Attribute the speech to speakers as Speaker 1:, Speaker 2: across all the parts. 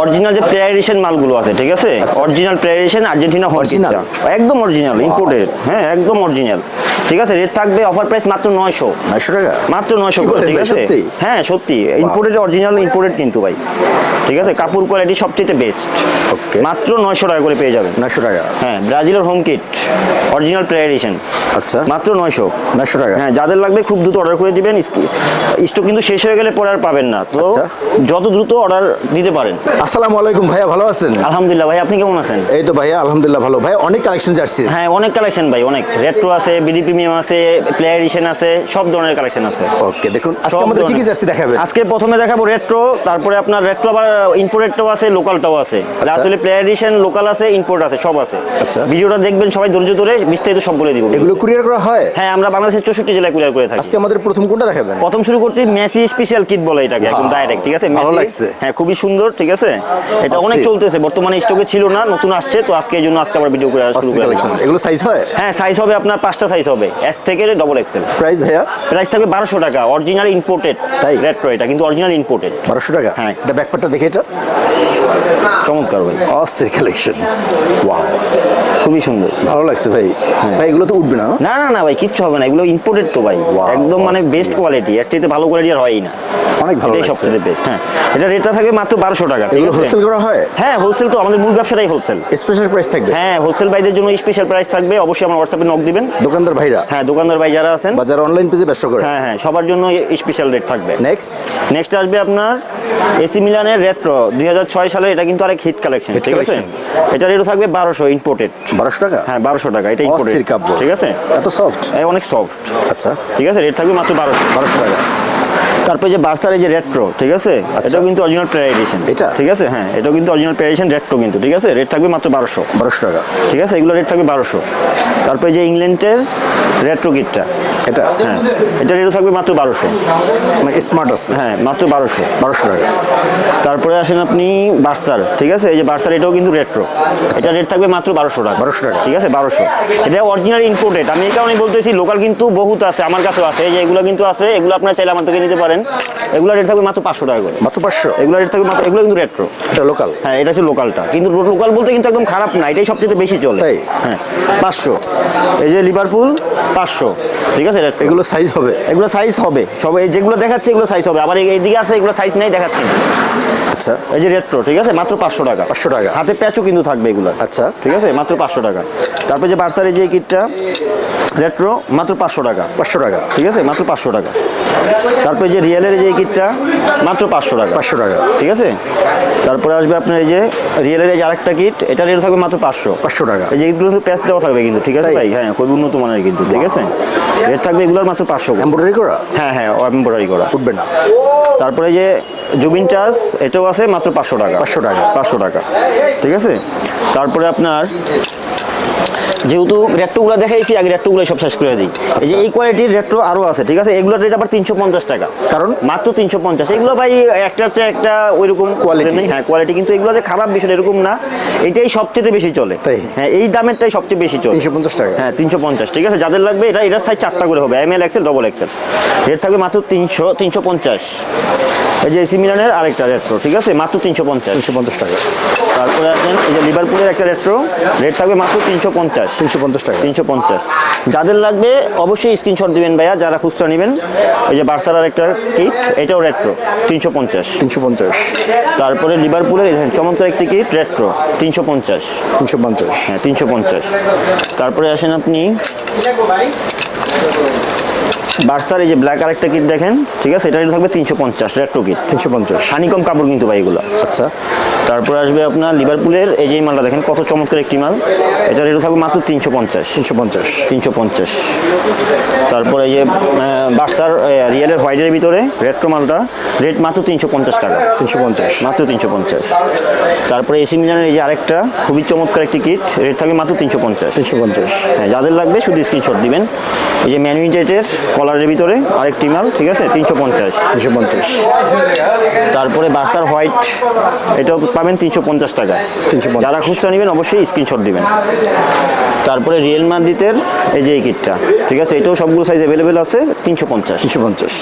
Speaker 1: Original যে player addition মালগুলো আছে, ঠিক আছে, original player edition Argentina home কিটটা একদম অরিজিনাল ইম্পোর্টেড, হ্যাঁ একদম অরিজিনাল, ঠিক আছে। রেট থাকবে অফার প্রাইস মাত্র 900
Speaker 2: টাকা,
Speaker 1: মাত্র 900 করে, ঠিক আছে। হ্যাঁ সত্যি ইম্পোর্টেড, অরিজিনাল ইম্পোর্টেড কিন্তু ভাই, ঠিক আছে। কাপড় কোয়ালিটি সবচেয়ে বেস্ট,
Speaker 2: ওকে,
Speaker 1: মাত্র 900 টাকা করে পেয়ে যাবেন।
Speaker 2: 900 টাকা,
Speaker 1: হ্যাঁ ব্রাজিলের home kit original player addition,
Speaker 2: আচ্ছা
Speaker 1: মাত্র 900
Speaker 2: টাকা।
Speaker 1: হ্যাঁ যাদের লাগবে খুব দ্রুত অর্ডার করে দিবেন, স্টক কিন্তু শেষ হয়ে গেলে পরে আর পাবেন না, তো যত দ্রুত অর্ডার দিতে পারেন।
Speaker 2: আসসালামু আলাইকুম ভাইয়া, ভালো আছেন?
Speaker 1: আলহামদুলিল্লাহ ভাই, আপনি কেমন আছেন?
Speaker 2: এই তো ভাইয়া আলহামদুলিল্লাহ ভালো। ভাই অনেক কালেকশন জার্সি,
Speaker 1: হ্যাঁ অনেক কালেকশন ভাই, অনেক রেট্রো আছে, বিডি প্রিমিয়াম আছে, প্লেয়ার এডিশন আছে, সব ধরনের কালেকশন আছে।
Speaker 2: ওকে, দেখুন আজকে আমাদের কি কি জার্সি দেখাবেন?
Speaker 1: আজকে প্রথমে দেখাবো রেট্রো, তারপরে আপনার রেট্রো আবার ইম্পোর্টেডটাও আছে, লোকালটাও আছে, আসলে প্লেয়ার এডিশন লোকাল আছে, ইম্পোর্ট আছে, সব আছে।
Speaker 2: আচ্ছা,
Speaker 1: ভিডিওটা দেখবেন সবাই ধৈর্য ধরে, বিস্তারিত সব বলে দিব।
Speaker 2: এগুলো কুরিয়ার করা হয়?
Speaker 1: হ্যাঁ আমরা বাংলাদেশের 64 জেলায় কুরিয়ার করে থাকি।
Speaker 2: আজকে আমাদের প্রথম কোনটা দেখাবেন?
Speaker 1: প্রথম শুরু করছি মেসি স্পেশাল কিট বলে এটাকে, একদম ডাইরেক্ট, ঠিক আছে।
Speaker 2: ভালো লাগছে,
Speaker 1: হ্যাঁ খুবই সুন্দর, ঠিক আছে। এটা অনেক চলতেছে, বর্তমানে স্টকে ছিল না, নতুন আসছে, তো আজকে এই জন্য আজকে আবার ভিডিও করে শুরু করলাম।
Speaker 2: এগুলো সাইজ হয়?
Speaker 1: হ্যাঁ সাইজ হবে আপনার 5টা সাইজ হবে, এস থেকে ডবল এক্সেল।
Speaker 2: প্রাইস ভাইয়া?
Speaker 1: প্রাইস থাকবে 1200 টাকা, অরিজিনাল ইম্পোর্টেড,
Speaker 2: তাই
Speaker 1: রেট্রো এটা কিন্তু অরিজিনাল ইম্পোর্টেড।
Speaker 2: 1200 টাকা?
Speaker 1: হ্যাঁ।
Speaker 2: এটা ব্যাকপ্যাকটা দেখে, এটা
Speaker 1: চমৎকার ভাই,
Speaker 2: অস্থির কালেকশন,
Speaker 1: ওয়াও খুবই সুন্দর,
Speaker 2: ভালো লাগছে ভাই। ভাই এগুলো তো উঠবে না?
Speaker 1: না না না ভাই কিচ্ছু হবে না, এগুলো ইম্পোর্টেড তো ভাই, একদম মানে বেস্ট কোয়ালিটি, এর চাইতে ভালো কোয়ালিটি আর হয়ই না,
Speaker 2: অনেক ভালো লাগছে,
Speaker 1: সবচেয়ে বেস্ট। হ্যাঁ এটা রেটটা থাকবে মাত্র 1200 টাকা।
Speaker 2: এগুলো হোলসেল করা হয়?
Speaker 1: হ্যাঁ হোলসেল, তো আমাদের মূল ব্যবসাটাই হোলসেল।
Speaker 2: স্পেশাল প্রাইস থাকবে?
Speaker 1: হ্যাঁ হোলসেল ভাইদের জন্য স্পেশাল প্রাইস থাকবে, অবশ্যই আমার হোয়াটসঅ্যাপে নক দিবেন
Speaker 2: দোকানদার ভাইরা।
Speaker 1: হ্যাঁ দোকানদার ভাই যারা আছেন,
Speaker 2: বাজার অনলাইন পেজে ব্যবসা করে,
Speaker 1: হ্যাঁ হ্যাঁ সবার জন্য স্পেশাল রেট থাকবে।
Speaker 2: নেক্সট
Speaker 1: আসবে আপনার এসি মিলানের রেট্রো 2006 সালে, এটা কিন্তু আরেক হিট কালেকশন, ঠিক আছে। এটা রেট থাকবে 1200 ইম্পোর্টেড।
Speaker 2: 1200 টাকা?
Speaker 1: হ্যাঁ 1200 টাকা, এটা ইম্পোর্টেড, ঠিক আছে।
Speaker 2: এত সফট?
Speaker 1: অনেক সফট,
Speaker 2: আচ্ছা
Speaker 1: ঠিক আছে। রেট থাকবে মাত্র 1200 টাকা। তারপরে যে বার্সার এই যে রেট্রো, ঠিক আছে, এটাও কিন্তু অরিজিনাল প্লেয়ার এডিশন, এটা ঠিক আছে। হ্যাঁ এটাও কিন্তু অরিজিনাল প্লেয়ার এডিশন রেট্রো কিন্তু, ঠিক আছে। রেট থাকবে মাত্র 1200 টাকা, ঠিক আছে। এগুলো রেট থাকবে 1200। তারপরে যে ইংল্যান্ডের রেট্রো কিটটা, এটা হ্যাঁ এটা রেট থাকবে মাত্র 1200,
Speaker 2: মানে স্মার্ট আছে,
Speaker 1: হ্যাঁ মাত্র 1200
Speaker 2: টাকা।
Speaker 1: তারপরে আসেন আপনি বার্সার, ঠিক আছে, এই যে বার্সার এটাও কিন্তু রেট্রো, এটা রেট থাকবে মাত্র 1200 টাকা, ঠিক আছে 1200। এটা অরিজিনাল ইম্পোর্টেড, আমি এই কারণে বলতেছি, লোকাল কিন্তু বহুত আছে, আমার কাছেও আছে, এই যে এগুলো কিন্তু আছে, এগুলো আপনারা চাইলে আমার থেকে নিতে পারেন। এগুলো রেট থাকবে মাত্র 500 টাকা করে,
Speaker 2: মাত্র 500?
Speaker 1: এগুলো রেট থাকবে মাত্র, এগুলো কিন্তু রেট্রো,
Speaker 2: এটা লোকাল।
Speaker 1: হ্যাঁ এটা হচ্ছে লোকালটা, কিন্তু লোকাল বলতে কিন্তু একদম খারাপ না, এটাই সবচেয়ে বেশি চলে। হ্যাঁ 500। এই যে লিভারপুল 500, ঠিক আছে।
Speaker 2: এগুলো সাইজ হবে?
Speaker 1: এগুলো সাইজ হবে সব, এই যেগুলো দেখাচ্ছে এগুলো সাইজ হবে, আবার এইদিকে আছে এগুলো সাইজ নেই, দেখাচ্ছি না।
Speaker 2: আচ্ছা,
Speaker 1: এই যে রেট্রো, ঠিক আছে, মাত্র 500 টাকা।
Speaker 2: 500 টাকা,
Speaker 1: হাতে প্যাচও কিন্তু থাকবে এগুলো,
Speaker 2: আচ্ছা
Speaker 1: ঠিক আছে, মাত্র 500 টাকা। তারপর যে বার্সার এই যে কিটটা রেট্রো, মাত্র 500 টাকা,
Speaker 2: 500 টাকা,
Speaker 1: ঠিক আছে, মাত্র 500 টাকা। তারপরে যে রিয়েলের যে কিটটা মাত্র 500 টাকা,
Speaker 2: 500 টাকা,
Speaker 1: ঠিক আছে। তারপরে আসবে আপনার এই যে রিয়েলের এই যে আরেকটা কিট, এটা রেট থাকবে মাত্র 500
Speaker 2: টাকা।
Speaker 1: এই যে এগুলো কিন্তু প্যাচ দেওয়া থাকবে কিন্তু, ঠিক আছে ভাই, হ্যাঁ খুবই উন্নত মানের কিন্তু, ঠিক আছে। রেট থাকবে এগুলোর মাত্র 500,
Speaker 2: এমব্রয়ডারি করা?
Speaker 1: হ্যাঁ হ্যাঁ এমব্রয়ডারি করা,
Speaker 2: উঠবে না।
Speaker 1: তারপরে যে জুবিনটাস, এটাও আছে মাত্র 500 টাকা, 500 টাকা, ঠিক আছে। তারপরে আপনার যেহেতু রেট্রোগুলো দেখাইছি, আগে রেট্রোগুলো সব শেষ করে দিই। এই যে এই কোয়ালিটির রেট্রো আরও আছে, ঠিক আছে, এগুলোর রেট আবার 350 টাকা, কারণ মাত্র 350। এগুলো ভাই একটার চেয়ে একটা ওইরকম কোয়ালিটি, হ্যাঁ কোয়ালিটি, কিন্তু এগুলো যে খারাপ বিষয় এরকম না, এটাই সবচেয়ে বেশি চলে, হ্যাঁ এই দামেরটাই সবচেয়ে বেশি চলে,
Speaker 2: 350 টাকা,
Speaker 1: হ্যাঁ 350, ঠিক আছে। যাদের লাগবে এটার সাইজ 4টা করে হবে, ML XL double XL, rate থাকবে মাত্র 350। এই যে এসি মিলানের আরেকটা রেট্রো, ঠিক আছে, মাত্র 350
Speaker 2: টাকা।
Speaker 1: তারপরে আসেন এই যে লিভারপুলের একটা রেট্রো, রেট থাকবে মাত্র 350
Speaker 2: টাকা,
Speaker 1: 350। যাদের লাগবে অবশ্যই স্ক্রিনশট দিবেন ভাইয়া, যারা খুচরা নেবেন। এই যে বার্সার একটা কিট, এটাও রেট্রো 350। তারপরে লিভারপুলের চমৎকার একটি কিট রেট্রো 350, হ্যাঁ 350। তারপরে আসেন আপনি বার্সার এই যে ব্ল্যাক আরেকটা কিট দেখেন, ঠিক আছে, এটা থাকবে 350, রেট্রো কিট 350, হানিকম কাপড় কিন্তু ভাই এগুলো, আচ্ছা। তারপরে আসবে আপনার লিভারপুলের এই যে মালটা দেখেন, কত চমৎকার একটি মাল, এটা রেট থাকবে মাত্র 350। তারপরে এই যে বার্সার রিয়েলের হোয়াইটের ভিতরে রেট্রো মালটা, রেট মাত্র 350 টাকা, মাত্র 350। তারপরে এসি মিলানের এই যে আরেকটা খুবই চমৎকার একটি কিট, রেট থাকবে মাত্র 350। হ্যাঁ যাদের লাগবে শুধু স্ক্রিনশট দিবেন। এই যে ম্যান ইউনাইটেডের কলারের ভিতরে আরেকটি মাল, ঠিক আছে, 350। তারপরে বার্সার হোয়াইট, এটাও পাবেন 350 টাকা।
Speaker 2: 350
Speaker 1: যারা খুচরা নেবেন অবশ্যই স্ক্রিনশট দিবেন। তারপরে রিয়েল মাদ্রিদের এই যে এই কিটটা, ঠিক আছে, এটাও সবগুলো সাইজ অ্যাভেলেবেল আছে 350।
Speaker 2: 350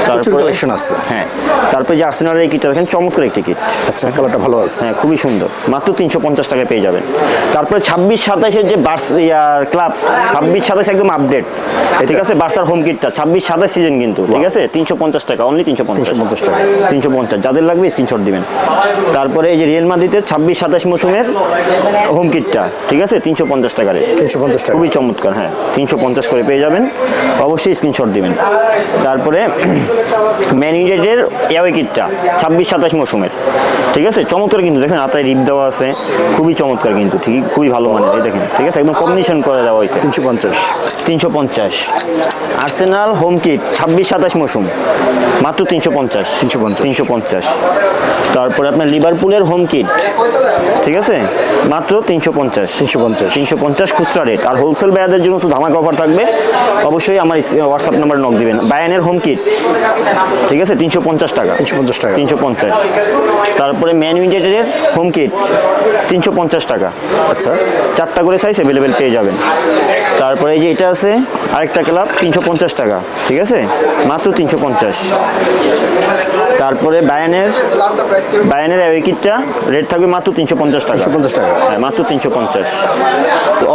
Speaker 2: প্রচুর কালেকশন আছে।
Speaker 1: হ্যাঁ, তারপরে যে আর্সেনালের এই কিটটা দেখেন, চমৎকার একটি কিট।
Speaker 2: আচ্ছা, কালারটা ভালো আছে।
Speaker 1: হ্যাঁ, খুবই সুন্দর, মাত্র 350 টাকায় পেয়ে যাবেন। তারপরে 26-27-এর যে ক্লাব 26-27 একদম আপডেট, ঠিক আছে, বার্সার হোম কিটটা 26-27 সিজন কিন্তু, ঠিক আছে, 350 টাকা, অনলি 350
Speaker 2: টাকা।
Speaker 1: 350, যাদের লাগবে স্ক্রিনশট দিবেন। তারপরে এই যে রিয়েল মাদ্রিদের 26-27 মৌসুমের হোম কিটটা, ঠিক আছে, 350 টাকা রেট,
Speaker 2: 350 টাকা।
Speaker 1: খুবই চমৎকার। হ্যাঁ, 350 করে পেয়ে যাবেন, অবশ্যই স্ক্রিনশট দিবেন। তারপরে ম্যান ইউনাইটেডের অ্যাওয়ে কিটটা 26-27 মৌসুমের, ঠিক আছে, চমৎকার কিন্তু, দেখেন হাতায় রিপ দেওয়া আছে, খুবই চমৎকার কিন্তু, ঠিক খুবই ভালো মানের, এই দেখেন, ঠিক আছে, একদম কম্বিনেশন করে দেওয়া হয়েছে। 350। আর্সেনাল হোম কিট 26-27 মৌসুম, মাত্র 350। তারপরে আপনার লিভারপুলের হোম কিট, ঠিক আছে, মাত্র 350 খুচরা রেট। আর হোলসেল বায়ারদের জন্য তো ধামাকা অফার থাকবে, অবশ্যই আমার হোয়াটসঅ্যাপ নাম্বার নক দিবেন। বায়ানের হোম কিট, ঠিক আছে, 350 টাকা। 350। তারপরে ম্যান ইউনাইটেডের হোম কিট 350 টাকা।
Speaker 2: আচ্ছা,
Speaker 1: 4টা করে সাইজ অ্যাভেলেবেল পেয়ে যাবেন। তারপরে এই যে এটা আছে আরেকটা ক্লাব 350 টাকা, ঠিক আছে, মাত্র 350। তারপরে বায়ানের অ্যাওয়ে কিটটা রেট থাকবে মাত্র 350 টাকা।
Speaker 2: 350 টাকা।
Speaker 1: হ্যাঁ, মাত্র 350।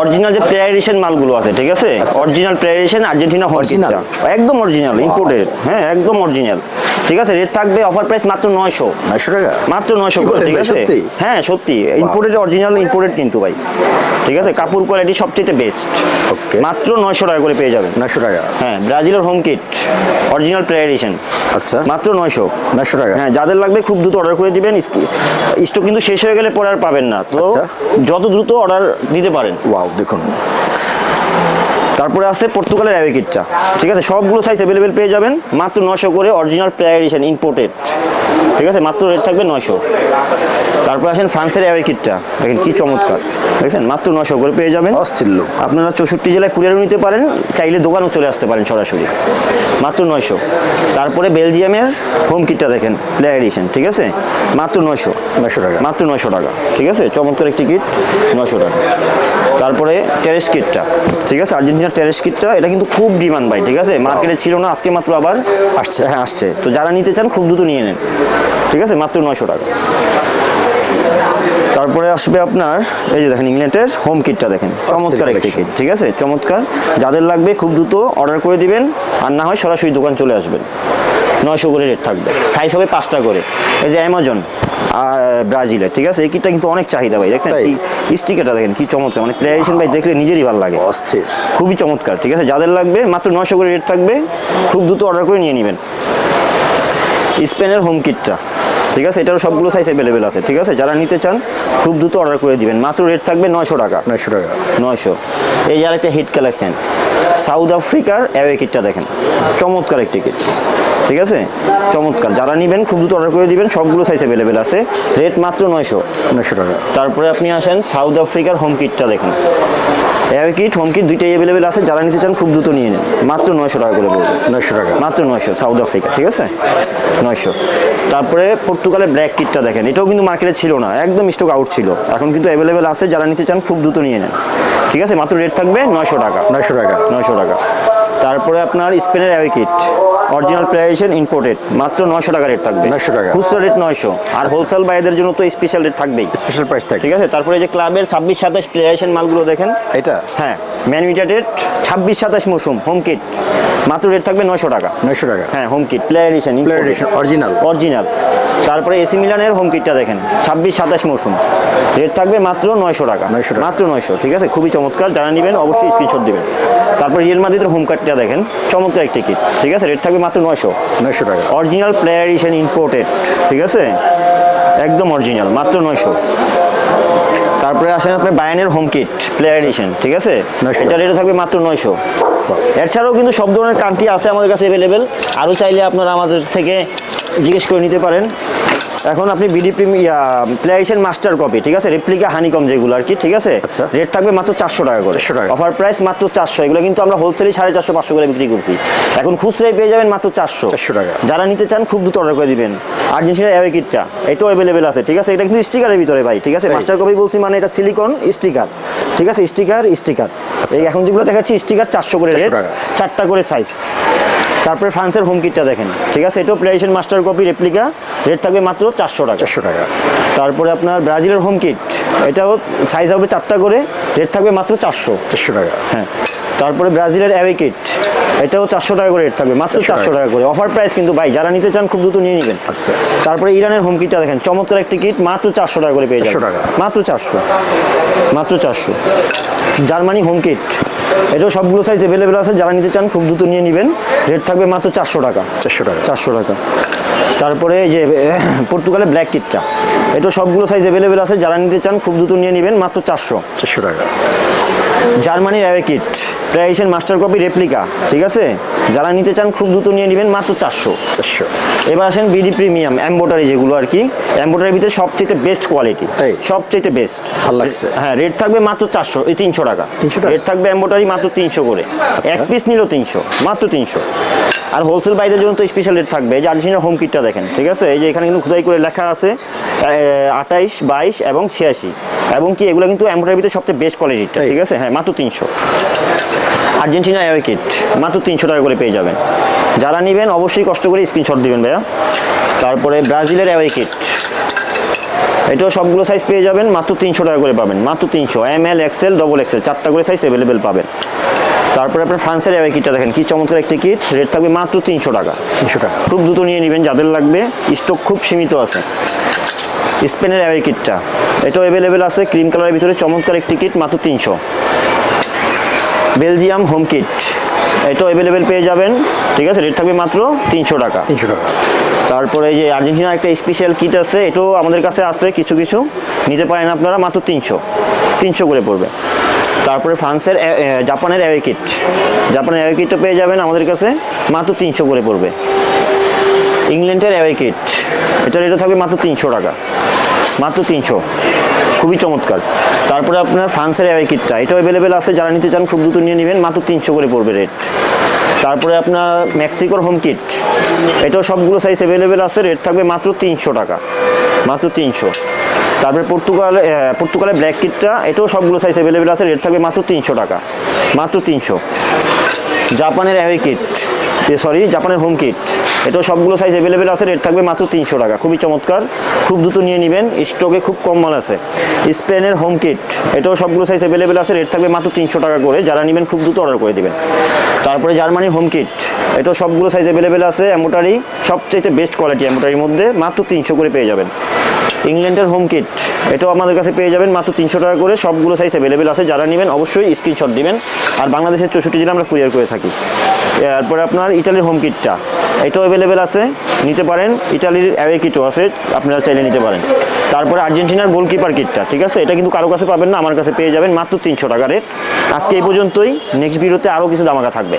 Speaker 1: অরিজিনাল যে প্লেয়ার এডিশন মালগুলো আছে, ঠিক আছে, original player edition Argentina home
Speaker 2: Original?
Speaker 1: কিটটা একদম অরিজিনাল, ইম্পোর্টেড, হ্যাঁ, একদম অরিজিনাল, ঠিক আছে, রেট থাকবে অফার প্রাইস মাত্র 900
Speaker 2: টাকা।
Speaker 1: মাত্র 900
Speaker 2: কি
Speaker 1: করে,
Speaker 2: বলেন
Speaker 1: ঠিক
Speaker 2: ভাই,
Speaker 1: আছে,
Speaker 2: সত্যি?
Speaker 1: হ্যাঁ সত্যি, ইম্পোর্টেড, অরিজিনাল ইম্পোর্টেড কিন্তু ভাই, ঠিক আছে, কাপড় কোয়ালিটি সবচেয়ে বেস্ট,
Speaker 2: ওকে,
Speaker 1: মাত্র 900 টাকা করে পেয়ে যাবেন।
Speaker 2: 900 টাকা।
Speaker 1: হ্যাঁ, ব্রাজিলের home kit original player addition,
Speaker 2: আচ্ছা,
Speaker 1: মাত্র 900
Speaker 2: টাকা।
Speaker 1: হ্যাঁ, যাদের লাগবে খুব দ্রুত অর্ডার করে দিবেন, স্টক কিন্তু শেষ হয়ে গেলে পরে আর পাবেন না, তো
Speaker 2: আচ্ছা।
Speaker 1: যত দ্রুত অর্ডার দিতে পারেন।
Speaker 2: ওয়াও, দেখুন।
Speaker 1: তারপরে আছে পর্তুগালের অ্যাওয়ে কিটটা, ঠিক আছে, সবগুলো সাইজ অ্যাভেলেবেল পেয়ে যাবেন, মাত্র 900 করে, অরিজিনাল প্লেয়ার এডিশন ইম্পোর্টেড, ঠিক আছে, মাত্র রেট থাকবে 900। তারপরে আসেন ফ্রান্সের অ্যাওয়ে কিটটা, দেখেন কি চমৎকার, দেখছেন, মাত্র 900 করে পেয়ে যাবেন।
Speaker 2: অস্থির লোক।
Speaker 1: আপনারা 64 জেলায় কুরিয়ারও নিতে পারেন, চাইলে দোকানেও চলে আসতে পারেন সরাসরি, মাত্র 900। তারপরে বেলজিয়ামের হোম কিটটা দেখেন, প্লেয়ার এডিশন, ঠিক আছে, মাত্র 900
Speaker 2: টাকা।
Speaker 1: মাত্র 900 টাকা, ঠিক আছে, চমৎকার একটি কিট, 900 টাকা। তারপরে টেরেস কিটটা, ঠিক আছে, আর্জেন্টিনার টেরেস কিটটা, এটা কিন্তু খুব ডিমান্ড ভাই, ঠিক আছে, মার্কেটে ছিল না, আজকে মাত্র আবার
Speaker 2: আসছে।
Speaker 1: হ্যাঁ, আসছে, তো যারা নিতে চান খুব দ্রুত নিয়ে নেন, ঠিক আছে, মাত্র 900 টাকা। তারপরে আসবে আপনার এই যে দেখেন ইংল্যান্ডের হোম কিটটা দেখেন, চমৎকার একটি কিট, ঠিক আছে, চমৎকার, যাদের লাগবে খুব দ্রুত অর্ডার করে দিবেন, আর না হয় সরাসরি দোকান চলে আসবেন। 900 করে রেট থাকবে, সাইজ হবে 5টা করে। এই যে অ্যামাজন ব্রাজিলের, ঠিক আছে, এই কিটটা কিন্তু অনেক চাহিদা ভাই, দেখছেন
Speaker 2: তাই?
Speaker 1: কি স্টিকারটা দেখেন কি চমৎকার, মানে প্লেয়ারেশন ভাই দেখলে নিজেরই ভালো লাগে,
Speaker 2: অস্থির।
Speaker 1: খুবই চমৎকার, ঠিক আছে, যাদের লাগবে মাত্র 900 করে রেট থাকবে, খুব দ্রুত অর্ডার করে নিয়ে নেবেন। স্পেনের হোম কিটটা, ঠিক আছে, এটারও সবগুলো সাইজ অ্যাভেলেবেল আছে, ঠিক আছে, যারা নিতে চান খুব দ্রুত অর্ডার করে দিবেন, মাত্র রেট থাকবে 900 টাকা। 900। এই যে আরেকটা হিট কালেকশন, সাউথ আফ্রিকার অ্যাওয়ে কিটটা দেখেন, চমৎকার একটি কিট, ঠিক আছে, চমৎকার, যারা নেবেন খুব দ্রুত অর্ডার করে দিবেন, সবগুলো সাইজ অ্যাভেলেবেল আছে, রেট মাত্র 900 টাকা। তারপরে আপনি আসেন সাউথ আফ্রিকার হোম কিটটা দেখেন, অ্যাওয়ে কিট হোম কিট দুইটাই অ্যাভেলেবেল আছে, যারা নিতে চান খুব দ্রুত নিয়ে নেন, মাত্র 900 টাকা করে বলবো,
Speaker 2: 900 টাকা।
Speaker 1: মাত্র 900, সাউথ আফ্রিকা, ঠিক আছে, 900। তারপরে পর্তুগালের ব্ল্যাক কিটটা দেখেন, এটাও কিন্তু মার্কেটে ছিল না, একদম স্টক আউট ছিল, এখন কিন্তু অ্যাভেলেবেল আছে, যারা নিতে চান খুব দ্রুত নিয়ে নেন, ঠিক আছে, মাত্র রেট থাকবে 900 টাকা। 900 টাকা। তারপরে আপনার স্পেনের অ্যাওয়ে কিট অরিজিনাল প্লেয়ারেশন ইম্পোর্টেড, মাত্র 900 টাকা রেট থাকবে,
Speaker 2: 900 টাকা।
Speaker 1: খুচরা রেট 900, আর হোলসেল বাইদের জন্য তো স্পেশাল রেট থাকবেই,
Speaker 2: স্পেশাল প্রাইস থাকে।
Speaker 1: ঠিক আছে। তারপরে যে ক্লাবের 26-27 প্লেয়ারেশন মালগুলো দেখেন,
Speaker 2: এটা
Speaker 1: হ্যাঁ, ম্যান ইউনাইটেড 26-27 মৌসুম হোম কিট, মাত্র রেট থাকবে 900 টাকা।
Speaker 2: 900 টাকা।
Speaker 1: হ্যাঁ, home kit player addition
Speaker 2: original.
Speaker 1: তারপরে এসি মিলানের হোম কিটটা দেখেন, 26-27 মৌসুম, রেট থাকবে মাত্র 900 টাকা,
Speaker 2: 900 টাকা।
Speaker 1: মাত্র 900, ঠিক আছে, খুবই চমৎকার, যারা নেবেন অবশ্যই স্ক্রিনশট দিবেন। তারপর রিয়েল মাদ্রিদের হোম কার্ডটা দেখেন, চমৎকার একটি কিট, ঠিক আছে, রেট থাকবে মাত্র 900
Speaker 2: টাকা।
Speaker 1: অরিজিনাল প্লেয়ার এডিশন ইম্পোর্টেড, ঠিক আছে, একদম অরিজিনাল, মাত্র 900। তারপরে আসেন আপনার বায়ানের হোম কিট প্লেয়ার এডিশন, ঠিক আছে,
Speaker 2: 900
Speaker 1: এটা রেট থাকবে মাত্র 900। এছাড়াও কিন্তু সব ধরনের কান্ট্রি আছে আমাদের কাছে অ্যাভেলেবেল, আরও চাইলে আপনারা আমাদের থেকে জিজ্ঞেস করে নিতে পারেন। এখন আপনি বিডি প্লেয়ারেশন মাস্টার কপি, ঠিক আছে, রেপ্লিকা হানিকম যেগুলো আর কি, ঠিক আছে,
Speaker 2: আচ্ছা।
Speaker 1: রেট থাকবে মাত্র 400 টাকা করে।
Speaker 2: 400 টাকা।
Speaker 1: অফার প্রাইস মাত্র 400। এগুলো কিন্তু আমরা হোলসেলে 450 500 করে বিক্রি করছি, এখন খুচরায় পেয়ে যাবেন মাত্র 400
Speaker 2: টাকা।
Speaker 1: যারা নিতে চান খুব দ্রুত অর্ডার করে দিবেন। আর্জেন্টিনার অ্যাওয়ে কিটটা এটাও অ্যাভেলেবেল আছে, ঠিক আছে, এটা কিন্তু স্টিকারের ভিতরে ভাই, ঠিক আছে, মাস্টার কপি বলছি মানে এটা সিলিকন স্টিকার, ঠিক আছে, স্টিকার। এই এখন যেগুলো দেখাচ্ছি স্টিকার 400 করে রেট,
Speaker 2: 400 টাকা।
Speaker 1: 4টা করে সাইজ। তারপরে ফ্রান্সের হোম কিটটা দেখেন, ঠিক আছে, এটাও প্লেয়ারেশন মাস্টার কপি রেপ্লিকা, রেট থাকবে মাত্র 400 টাকা।
Speaker 2: 400 টাকা।
Speaker 1: তারপরে আপনার ব্রাজিলের হোম কিট, এটাও সাইজ হবে 4টা করে, রেট থাকবে মাত্র 400
Speaker 2: টাকা।
Speaker 1: হ্যাঁ। তারপরে ব্রাজিলের অ্যাওয়ে কিট, এটাও 400 টাকা করে রেট থাকবে, মাত্র 400 টাকা করে। অফার প্রাইস কিন্তু ভাই, যারা নিতে চান খুব দ্রুত নিয়ে নেবেন।
Speaker 2: আচ্ছা।
Speaker 1: তারপরে ইরানের হোম কিটটা দেখেন, চমৎকার একটি কিট, মাত্র 400 টাকা করে পেয়ে যাবেন।
Speaker 2: 400 টাকা।
Speaker 1: মাত্র 400। জার্মানি হোম কিট, এটাও সবগুলো সাইজ অ্যাভেলেবেল আছে, যারা নিতে চান খুব দ্রুত নিয়ে নেবেন, রেট থাকবে মাত্র 400 টাকা। 400 টাকা। তারপরে এই যে পর্তুগালের ব্ল্যাক কিটটা, এটাও সবগুলো সাইজ অ্যাভেলেবেল আছে, যারা নিতে চান খুব দ্রুত নিয়ে নেবেন, মাত্র 400
Speaker 2: টাকা।
Speaker 1: জার্মানির অ্যাওয়ে কিট, প্লেয়ারেশন মাস্টার কপি রেপ্লিকা, ঠিক আছে, যারা নিতে চান খুব দ্রুত নিয়ে নেবেন, মাত্র 400। এবার আসেন বিডি প্রিমিয়াম এমব্রয়ডারি যেগুলো আর কি, এমব্রয়ডারির ভিতরে সবচেয়ে বেস্ট কোয়ালিটি,
Speaker 2: তাই?
Speaker 1: সবচেয়ে বেস্ট,
Speaker 2: ভালো লাগছে।
Speaker 1: হ্যাঁ, রেট থাকবে মাত্র 400, এই 300 টাকা।
Speaker 2: 300 টাকা?
Speaker 1: রেট থাকবে এমব্রয়ডারি মাত্র 300 করে, এক পিস নিল 300, মাত্র 300। আর হোলসেল বাইরের জন্য তো স্পেশাল রেট থাকবে। এই যে আর্জেন্টিনার হোম কিটটা দেখেন, ঠিক আছে, এই যে এখানে কিন্তু খোদাই করে লেখা আছে 28, 22 এবং 86, এবং কি এগুলো কিন্তু এমব্রয়ডারির ভিতরে সবচেয়ে বেস্ট কোয়ালিটিটা, ঠিক আছে, হ্যাঁ, মাত্র 300। আর্জেন্টিনা অ্যাওয়ে কিট মাত্র 300 টাকা করে পেয়ে যাবেন। যারা নেবেন অবশ্যই কষ্ট করে স্ক্রিনশট দিবেন ভাইয়া। তারপরে ব্রাজিলের অ্যাওয়ে কিট, এটাও সবগুলো সাইজ পেয়ে যাবেন, মাত্র 300 টাকা করে পাবেন, মাত্র 300। ML, XL, XXL 4টা করে সাইজ অ্যাভেলেবেল পাবেন। তারপরে আপনার ফ্রান্সের অ্যাওয়ে কিটটা দেখেন, কি চমৎকার একটি কিট, রেট থাকবে মাত্র 300 টাকা।
Speaker 2: 300 টাকা।
Speaker 1: খুব দ্রুত নিয়ে নেবেন যাদের লাগবে, স্টক খুব সীমিত আছে। স্পেনের অ্যাওয়ে কিটটা, এটাও অ্যাভেলেবেল আছে, ক্রিম কালারের ভিতরে চমৎকার একটি কিট, মাত্র 300। বেলজিয়াম হোম কিট, এটাও অ্যাভেলেবেল পেয়ে যাবেন, ঠিক আছে, রেট থাকবে মাত্র 300 টাকা।
Speaker 2: 300 টাকা।
Speaker 1: তারপরে এই যে আর্জেন্টিনার একটা স্পেশাল কিট আছে, এটাও আমাদের কাছে আছে, কিছু নিতে পারেন আপনারা, মাত্র 300 করে পড়বে। তারপরে ফ্রান্সের জাপানের অ্যাওয়ে কিট, জাপানের অ্যাওয়ে কিটটা পেয়ে যাবেন আমাদের কাছে, মাত্র 300 করে পড়বে। ইংল্যান্ডের অ্যাওয়ে কিট, এটার রেটও থাকবে মাত্র 300 টাকা, মাত্র 300, খুবই চমৎকার। তারপরে আপনার ফ্রান্সের অ্যাওয়ে কিটটা, এটাও অ্যাভেলেবেল আছে, যারা নিতে চান খুব দ্রুত নিয়ে নেবেন, মাত্র 300 করে পড়বে রেট। তারপরে আপনার মেক্সিকোর হোম কিট, এটাও সবগুলো সাইজ অ্যাভেলেবেল আছে, রেট থাকবে মাত্র 300 টাকা, মাত্র 300। তারপরে পর্তুগালের ব্ল্যাক কিটটা, এটাও সবগুলো সাইজ অ্যাভেলেবেল আছে, রেট থাকবে মাত্র 300 টাকা, মাত্র 300। জাপানের অ্যাওয়ে কিট, জাপানের হোম কিট, এটাও সবগুলো সাইজ অ্যাভেলেবেল আছে, রেট থাকবে মাত্র 300 টাকা, খুবই চমৎকার, খুব দ্রুত নিয়ে নেবেন, স্টকে খুব কম মাল আছে। স্পেনের হোম কিট, এটাও সবগুলো সাইজ অ্যাভেলেবেল আছে, রেট থাকবে মাত্র 300 টাকা করে, যারা নেবেন খুব দ্রুত অর্ডার করে দেবেন। তারপরে জার্মানির হোম কিট, এটাও সবগুলো সাইজ অ্যাভেলেবেল আছে, এমব্রয়ডারি সবচেয়ে বেস্ট কোয়ালিটি এমব্রয়ডারির মধ্যে, মাত্র 300 করে পেয়ে যাবেন। ইংল্যান্ডের হোম কিট, এটাও আমাদের কাছে পেয়ে যাবেন মাত্র 300 টাকা করে, সবগুলো সাইজ অ্যাভেলেবেল আছে, যারা নেবেন অবশ্যই স্ক্রিনশট দিবেন। আর বাংলাদেশের 64 জেলা আমরা কুরিয়ার করে থাকি। এরপরে আপনার ইটালির হোম কিটটা, এটাও অ্যাভেলেবেল আছে, নিতে পারেন। ইটালির অ্যাওয়ে কিটও আছে, আপনারা চাইলে নিতে পারেন। তারপরে আর্জেন্টিনার গোলকিপার কিটটা, ঠিক আছে, এটা কিন্তু কারো কাছে পাবেন না, আমার কাছে পেয়ে যাবেন মাত্র 300 টাকা রেট। আজকে এই পর্যন্তই, নেক্সট ভিডিওতে আরও কিছু ধামাকা থাকবে।